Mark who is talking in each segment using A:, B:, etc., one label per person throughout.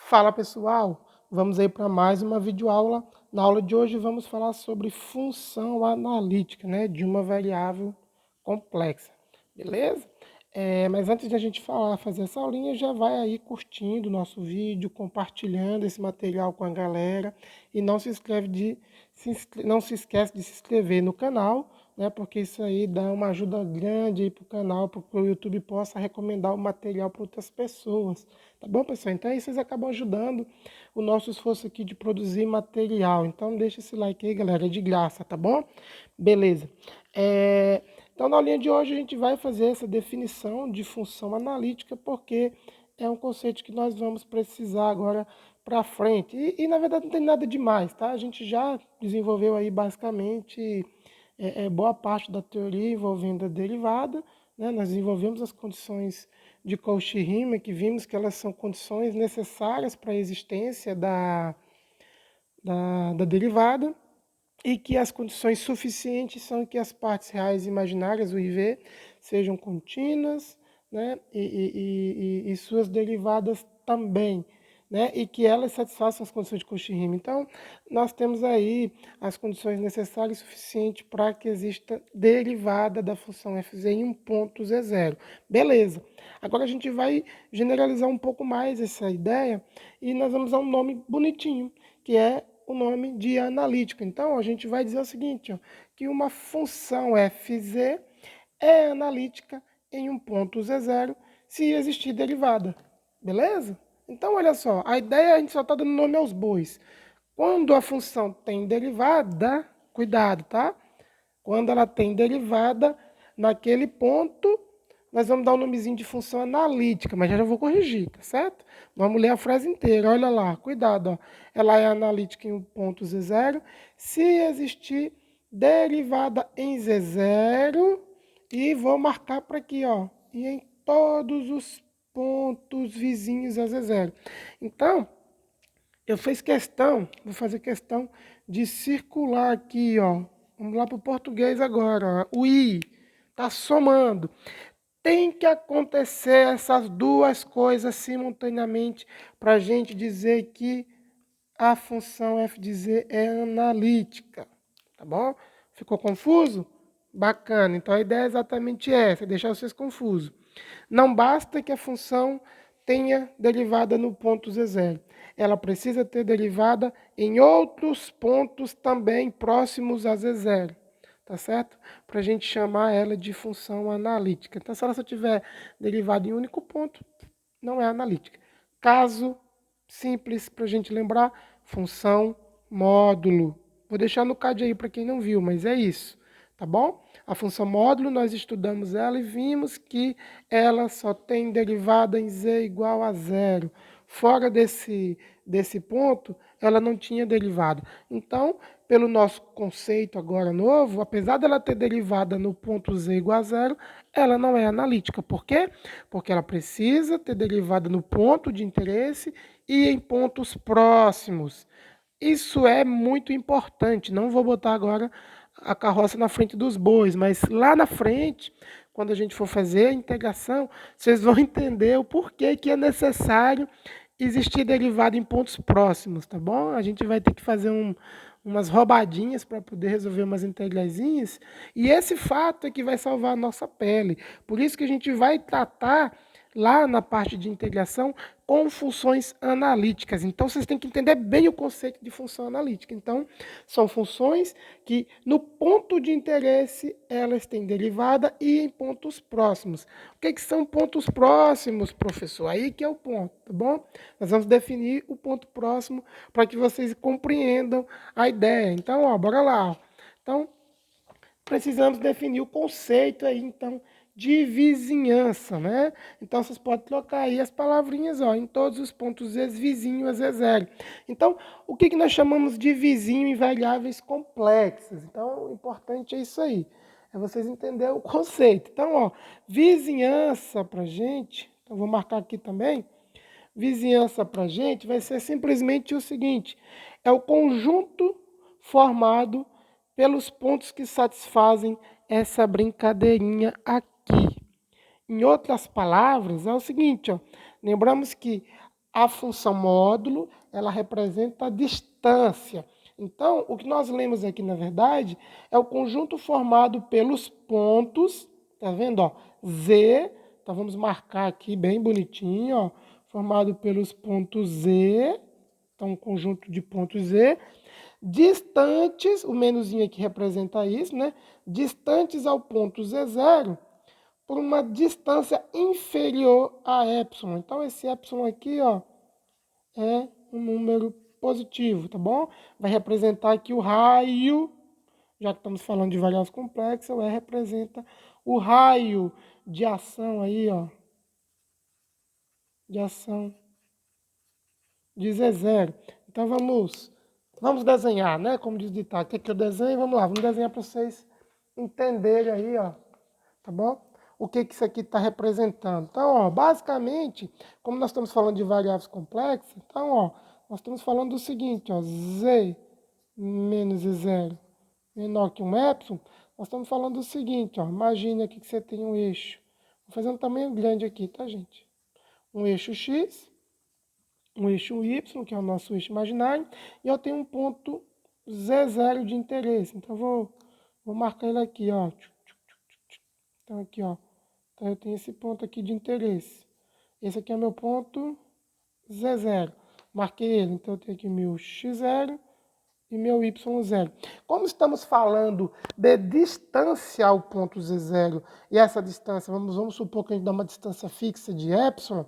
A: Fala pessoal, vamos aí para mais uma videoaula. Na aula de hoje vamos falar sobre função analítica, né, de uma variável complexa, beleza? Mas antes de a gente fazer essa aulinha, já vai aí curtindo o nosso vídeo, compartilhando esse material com a galera e não se esquece de se inscrever no canal, né, porque isso aí dá uma ajuda grande para o canal, para que o YouTube possa recomendar o material para outras pessoas. Tá bom, pessoal? Então aí vocês acabam ajudando o nosso esforço aqui de produzir material. Então deixa esse like aí, galera, é de graça, tá bom? Beleza. Então na aulinha de hoje a gente vai fazer essa definição de função analítica, porque é um conceito que nós vamos precisar agora para frente. E na verdade não tem nada demais, tá? A gente já desenvolveu aí basicamente boa parte da teoria envolvendo a derivada, né? Nós desenvolvemos as condições de Cauchy-Riemann, que vimos que elas são condições necessárias para a existência da derivada, e que as condições suficientes são que as partes reais e imaginárias, o IV, sejam contínuas, né? E suas derivadas também, né? E que elas satisfaçam as condições de Cauchy-Riemann. Então, nós temos aí as condições necessárias e suficientes para que exista derivada da função fz em um ponto z0. Beleza. Agora a gente vai generalizar um pouco mais essa ideia e nós vamos dar um nome bonitinho, que é o nome de analítica. Então, a gente vai dizer o seguinte, ó, que uma função fz é analítica em um ponto z0 se existir derivada. Beleza? Então, olha só, a ideia a gente só está dando nome aos bois. Quando a função tem derivada, cuidado, tá? Quando ela tem derivada, naquele ponto, nós vamos dar o nomezinho de função analítica, mas já vou corrigir, tá certo? Vamos ler a frase inteira, olha lá, cuidado, ó. Ela é analítica em um ponto z0 se existir derivada em z0 e vou marcar para aqui, ó, e em todos os pontos vizinhos a z0. Então, eu fiz questão, vou fazer questão de circular aqui, ó. Vamos lá para o português agora, ó. O I está somando. Tem que acontecer essas duas coisas simultaneamente para a gente dizer que a função f de z é analítica. Tá bom? Ficou confuso? Bacana. Então a ideia é exatamente essa, deixar vocês confusos. Não basta que a função tenha derivada no ponto z0. Ela precisa ter derivada em outros pontos também próximos a z0. Tá certo? Para a gente chamar ela de função analítica. Então, se ela só tiver derivada em um único ponto, não é analítica. Caso simples para a gente lembrar, função módulo. Vou deixar no card aí para quem não viu, mas é isso. Tá bom? A função módulo, nós estudamos ela e vimos que ela só tem derivada em z igual a zero. Fora desse ponto, ela não tinha derivada. Então, pelo nosso conceito agora novo, apesar dela ter derivada no ponto z igual a zero, ela não é analítica. Por quê? Porque ela precisa ter derivada no ponto de interesse e em pontos próximos. Isso é muito importante. Não vou botar agora a carroça na frente dos bois, mas lá na frente, quando a gente for fazer a integração, vocês vão entender o porquê que é necessário existir derivada em pontos próximos, tá bom? A gente vai ter que fazer umas roubadinhas para poder resolver umas integrazinhas, e esse fato é que vai salvar a nossa pele. Por isso que a gente vai tratar lá na parte de integração com funções analíticas. Então, vocês têm que entender bem o conceito de função analítica. Então, são funções que, no ponto de interesse, elas têm derivada e em pontos próximos. O que são pontos próximos, professor? Aí que é o ponto, tá bom? Nós vamos definir o ponto próximo para que vocês compreendam a ideia. Então, ó, bora lá. Então, precisamos definir o conceito aí, então, de vizinhança, né? Então, vocês podem trocar aí as palavrinhas, ó, em todos os pontos vizinho a z0. Então, o que nós chamamos de vizinho em variáveis complexas? Então, o importante é isso aí, é vocês entenderem o conceito. Então, ó, vizinhança para gente, então vou marcar aqui também, vizinhança para gente vai ser simplesmente o seguinte, é o conjunto formado pelos pontos que satisfazem essa brincadeirinha aqui. Em outras palavras, é o seguinte, ó, lembramos que A função módulo, ela representa a distância. Então, o que nós lemos aqui, na verdade, é o conjunto formado pelos pontos, tá vendo, ó? Z, então vamos marcar aqui bem bonitinho, ó, formado pelos pontos Z, então um conjunto de pontos Z, distantes, o menuzinho aqui representa isso, né? Distantes ao ponto Z0 por uma distância inferior a epsilon. Então, esse epsilon aqui, ó, é um número positivo, tá bom? Vai representar aqui o raio, já que estamos falando de variáveis complexas, o E representa o raio de ação aí, ó, de ação de Z0. Então, vamos desenhar, né? Como diz o ditado, quer que eu desenhe? Vamos lá, vamos desenhar para vocês entenderem aí, ó, tá bom? O que isso aqui está representando. Então, ó, basicamente, como nós estamos falando de variáveis complexas, então, ó, nós estamos falando do seguinte, ó, z menos z0 menor que um epsilon, nós estamos falando do seguinte, ó, imagine aqui que você tem um eixo. Vou fazer um tamanho grande aqui, tá, gente? Um eixo x, um eixo y, que é o nosso eixo imaginário, e eu tenho um ponto z0 de interesse. Então, vou marcar ele aqui, ó. Então, aqui, ó. Então, eu tenho esse ponto aqui de interesse. Esse aqui é meu ponto Z0. Marquei ele. Então, eu tenho aqui meu X0 e meu Y0. Como estamos falando de distância ao ponto Z0, e essa distância, vamos supor que a gente dá uma distância fixa de epsilon,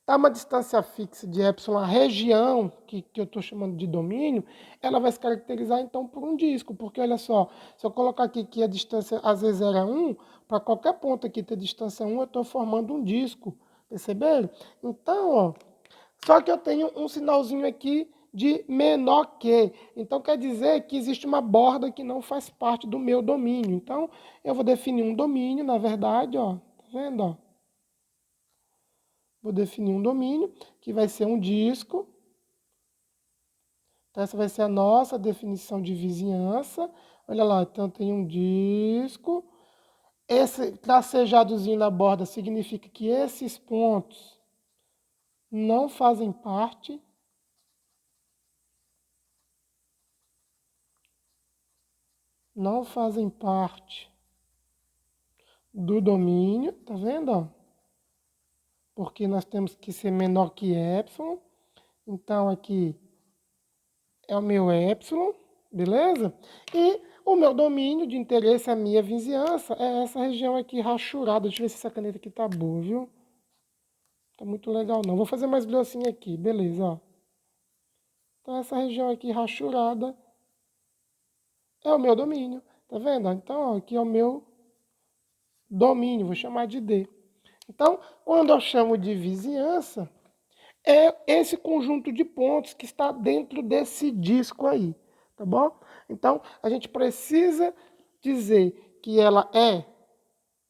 A: tá uma distância fixa de epsilon, a região que eu estou chamando de domínio, ela vai se caracterizar então por um disco, porque olha só, se eu colocar aqui que a distância a Z0 é 1, para qualquer ponto aqui ter distância 1, eu estou formando um disco, perceberam? Então, ó, só que eu tenho um sinalzinho aqui de menor que, então quer dizer que existe uma borda que não faz parte do meu domínio, então eu vou definir um domínio, na verdade, ó, tá vendo, ó? Vou definir um domínio, que vai ser um disco. Então, essa vai ser a nossa definição de vizinhança. Olha lá, então tem um disco. Esse tracejadozinho na borda significa que esses pontos não fazem parte do domínio, tá vendo, ó? Porque nós temos que ser menor que epsilon. Então, aqui é o meu epsilon, beleza? E o meu domínio de interesse, a minha vizinhança, é essa região aqui rachurada. Deixa eu ver se essa caneta aqui tá boa, viu? Tá muito legal não. Vou fazer mais grossinho aqui, beleza, ó. Então, essa região aqui rachurada é o meu domínio, tá vendo? Então, ó, aqui é o meu domínio, vou chamar de D. Então, quando eu chamo de vizinhança, é esse conjunto de pontos que está dentro desse disco aí, tá bom? Então, a gente precisa dizer que ela é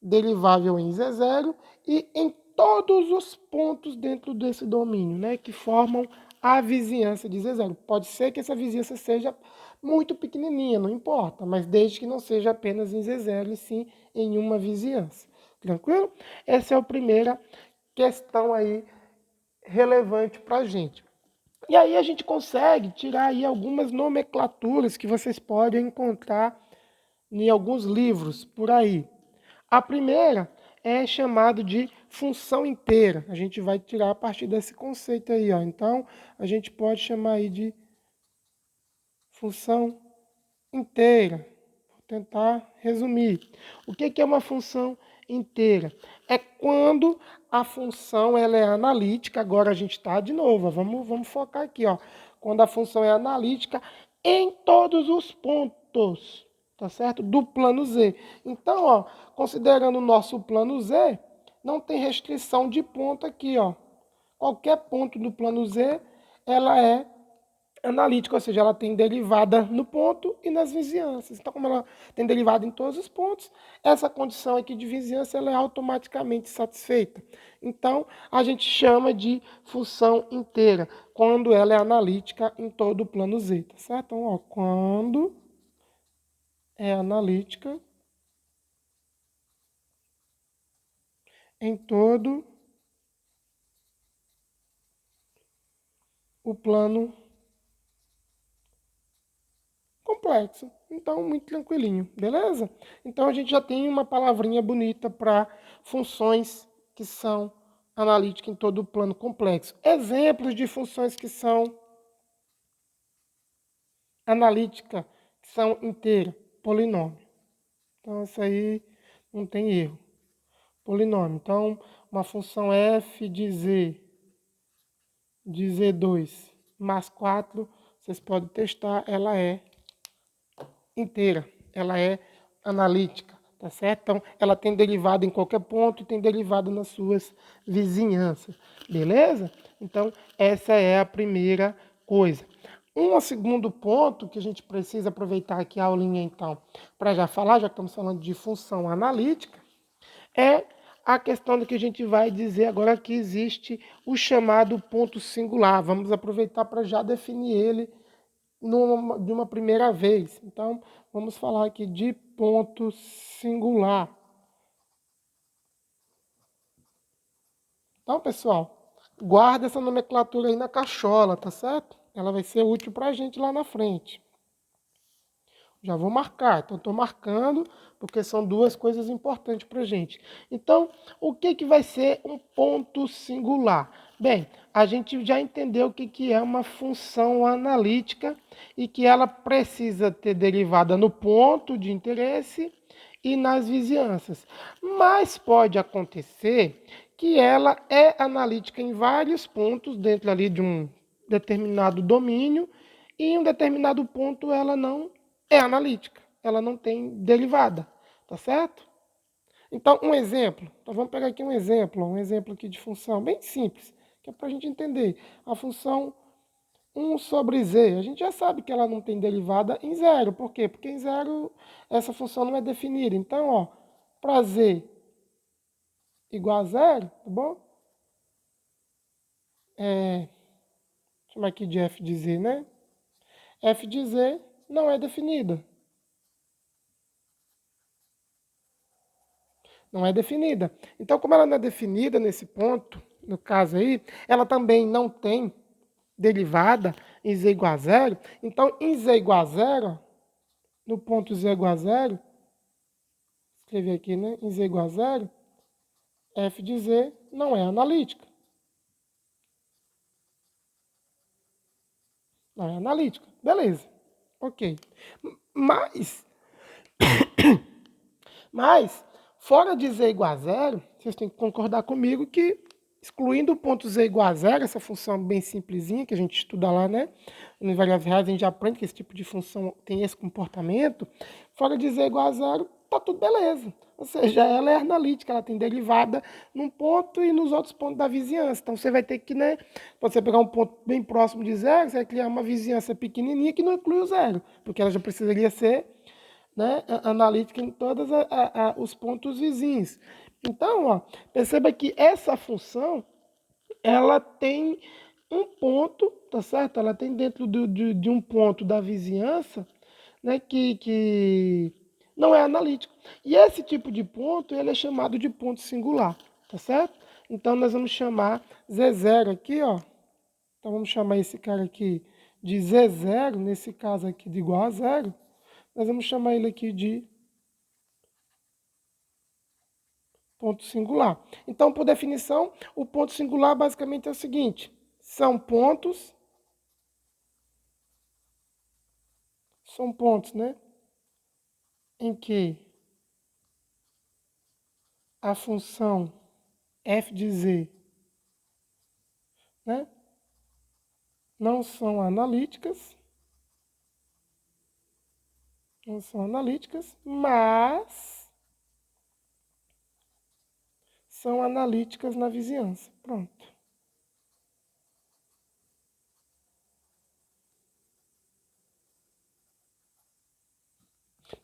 A: derivável em Z0 e em todos os pontos dentro desse domínio, né, que formam a vizinhança de Z0. Pode ser que essa vizinhança seja muito pequenininha, não importa, mas desde que não seja apenas em Z0 e sim em uma vizinhança. Tranquilo? Essa é a primeira questão aí relevante para a gente. E aí a gente consegue tirar aí algumas nomenclaturas que vocês podem encontrar em alguns livros por aí. A primeira é chamado de função inteira. A gente vai tirar a partir desse conceito aí, ó. Então, a gente pode chamar aí de função inteira. Vou tentar resumir. O que é uma função inteira? É quando a função ela é analítica. Agora a gente está de novo. Vamos focar aqui, ó. Quando a função é analítica em todos os pontos, tá certo? Do plano Z. Então, ó, considerando o nosso plano Z, não tem restrição de ponto aqui, ó. Qualquer ponto do plano Z, ela é analítica, ou seja, ela tem derivada no ponto e nas vizinhanças. Então, como ela tem derivada em todos os pontos, essa condição aqui de vizinhança ela é automaticamente satisfeita. Então, a gente chama de função inteira, quando ela é analítica em todo o plano Z, tá certo? Então, ó, quando é analítica em todo o plano complexo. Então, muito tranquilinho, beleza? Então, a gente já tem uma palavrinha bonita para funções que são analíticas em todo o plano complexo. Exemplos de funções que são analíticas, que são inteiras, polinômio. Então, isso aí não tem erro. Polinômio. Então, uma função f de z2 mais 4, vocês podem testar, ela é inteira, ela é analítica, tá certo? Então, ela tem derivada em qualquer ponto e tem derivada nas suas vizinhanças, beleza? Então, essa é a primeira coisa. Um segundo ponto que a gente precisa aproveitar aqui a aulinha, então, para já falar, já que estamos falando de função analítica, é a questão do que a gente vai dizer agora que existe o chamado ponto singular. Vamos aproveitar para já definir ele de uma primeira vez. Então, vamos falar aqui de ponto singular. Então, pessoal, guarda essa nomenclatura aí na cachola, tá certo? Ela vai ser útil para a gente lá na frente. Já vou marcar, então estou marcando, porque são duas coisas importantes para a gente. Então, o que vai ser um ponto singular? Bem, a gente já entendeu o que é uma função analítica e que ela precisa ter derivada no ponto de interesse e nas vizinhanças. Mas pode acontecer que ela é analítica em vários pontos dentro ali de um determinado domínio e em um determinado ponto ela não é analítica, ela não tem derivada, tá certo? Então, um exemplo, então vamos pegar aqui um exemplo aqui de função bem simples, que é para a gente entender. A função 1 sobre z, a gente já sabe que ela não tem derivada em zero, por quê? Porque em zero essa função não é definida. Então, ó, para z igual a zero, tá bom? Chamar aqui de f de z, né? F de z não é definida. Não é definida. Então, como ela não é definida nesse ponto, no caso aí, ela também não tem derivada em z igual a zero. Então, em z igual a zero, no ponto z igual a zero, escrever aqui, né? Em z igual a zero, f de z não é analítica. Não é analítica. Beleza. Ok. Mas, fora de z igual a zero, vocês têm que concordar comigo que, excluindo o ponto z igual a zero, essa função bem simplesinha que a gente estuda lá, né? No variáveis reais a gente já aprende que esse tipo de função tem esse comportamento. Fora de z igual a zero, tá tudo beleza. Ou seja, ela é analítica, ela tem derivada num ponto e nos outros pontos da vizinhança. Então você vai ter que, né? Quando você pegar um ponto bem próximo de zero, você vai criar uma vizinhança pequenininha que não inclui o zero, porque ela já precisaria ser, né, analítica em todos os pontos vizinhos. Então, ó, perceba que essa função, ela tem um ponto, tá certo? Ela tem dentro de um ponto da vizinhança, né, que não é analítico. E esse tipo de ponto, ele é chamado de ponto singular, tá certo? Então, nós vamos chamar Z0 aqui, ó. Então, vamos chamar esse cara aqui de Z0, nesse caso aqui de igual a zero. Nós vamos chamar ele aqui de ponto singular. Então, por definição, o ponto singular basicamente é o seguinte: são pontos, né, em que a função f de z, né, não são analíticas, mas são analíticas na vizinhança. Pronto.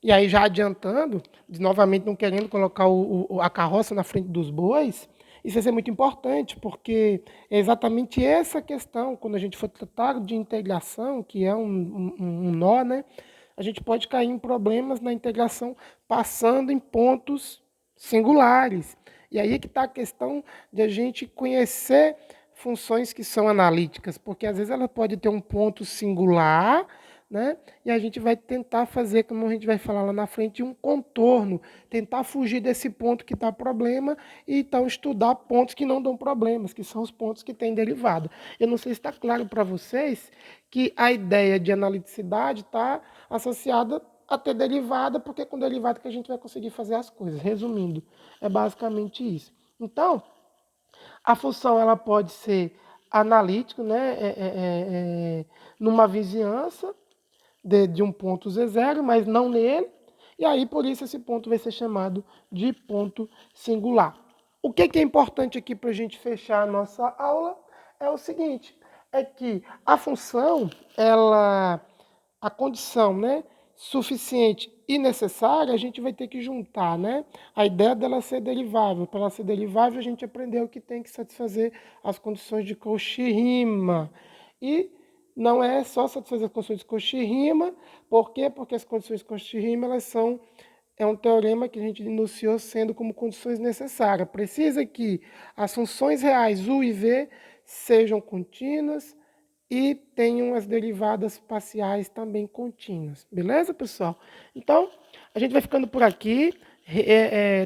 A: E aí, já adiantando, novamente não querendo colocar a carroça na frente dos bois, isso vai ser muito importante, porque é exatamente essa questão, quando a gente for tratar de integração, que é um nó, né? A gente pode cair em problemas na integração passando em pontos singulares. E aí é que está a questão de a gente conhecer funções que são analíticas? Porque às vezes ela pode ter um ponto singular, né? E a gente vai tentar fazer, como a gente vai falar lá na frente, um contorno, tentar fugir desse ponto que dá problema e então estudar pontos que não dão problemas, que são os pontos que têm derivada. Eu não sei se está claro para vocês que a ideia de analiticidade está associada a ter derivada, porque é com derivada que a gente vai conseguir fazer as coisas. Resumindo, é basicamente isso. Então, a função ela pode ser analítica, né, numa vizinhança de um ponto Z0, mas não nele, e aí por isso esse ponto vai ser chamado de ponto singular. O que é importante aqui para a gente fechar a nossa aula é o seguinte, é que a função, a condição, né, suficiente e necessária, a gente vai ter que juntar, né? A ideia dela ser derivável. Para ela ser derivável, a gente aprendeu que tem que satisfazer as condições de Cauchy-Riemann. E não é só satisfazer as condições de Cauchy-Riemann, por quê? Porque as condições de Cauchy-Riemann, é um teorema que a gente enunciou sendo como condições necessárias. Precisa que as funções reais U e V sejam contínuas, e tenham as derivadas parciais também contínuas. Beleza, pessoal? Então, a gente vai ficando por aqui.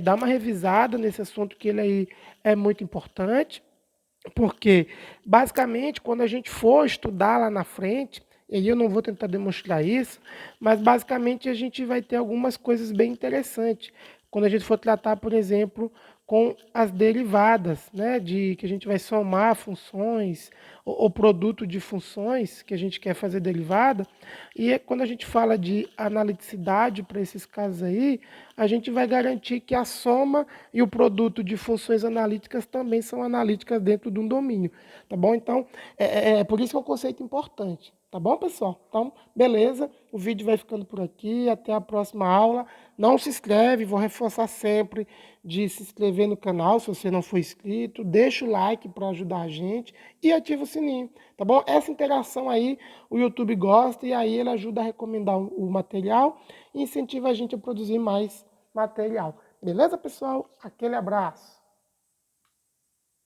A: Dá uma revisada nesse assunto que ele aí é muito importante, porque, basicamente, quando a gente for estudar lá na frente, e aí eu não vou tentar demonstrar isso, mas, basicamente, a gente vai ter algumas coisas bem interessantes. Quando a gente for tratar, por exemplo, com as derivadas, né, que a gente vai somar funções, o produto de funções que a gente quer fazer derivada, e quando a gente fala de analiticidade para esses casos aí, a gente vai garantir que a soma e o produto de funções analíticas também são analíticas dentro de um domínio, tá bom? Então, por isso que é um conceito importante. Tá bom, pessoal? Então, beleza. O vídeo vai ficando por aqui. Até a próxima aula. Não se inscreve, vou reforçar sempre de se inscrever no canal se você não for inscrito. Deixa o like para ajudar a gente e ativa o sininho, tá bom? Essa interação aí o YouTube gosta e aí ele ajuda a recomendar o material e incentiva a gente a produzir mais material. Beleza, pessoal? Aquele abraço.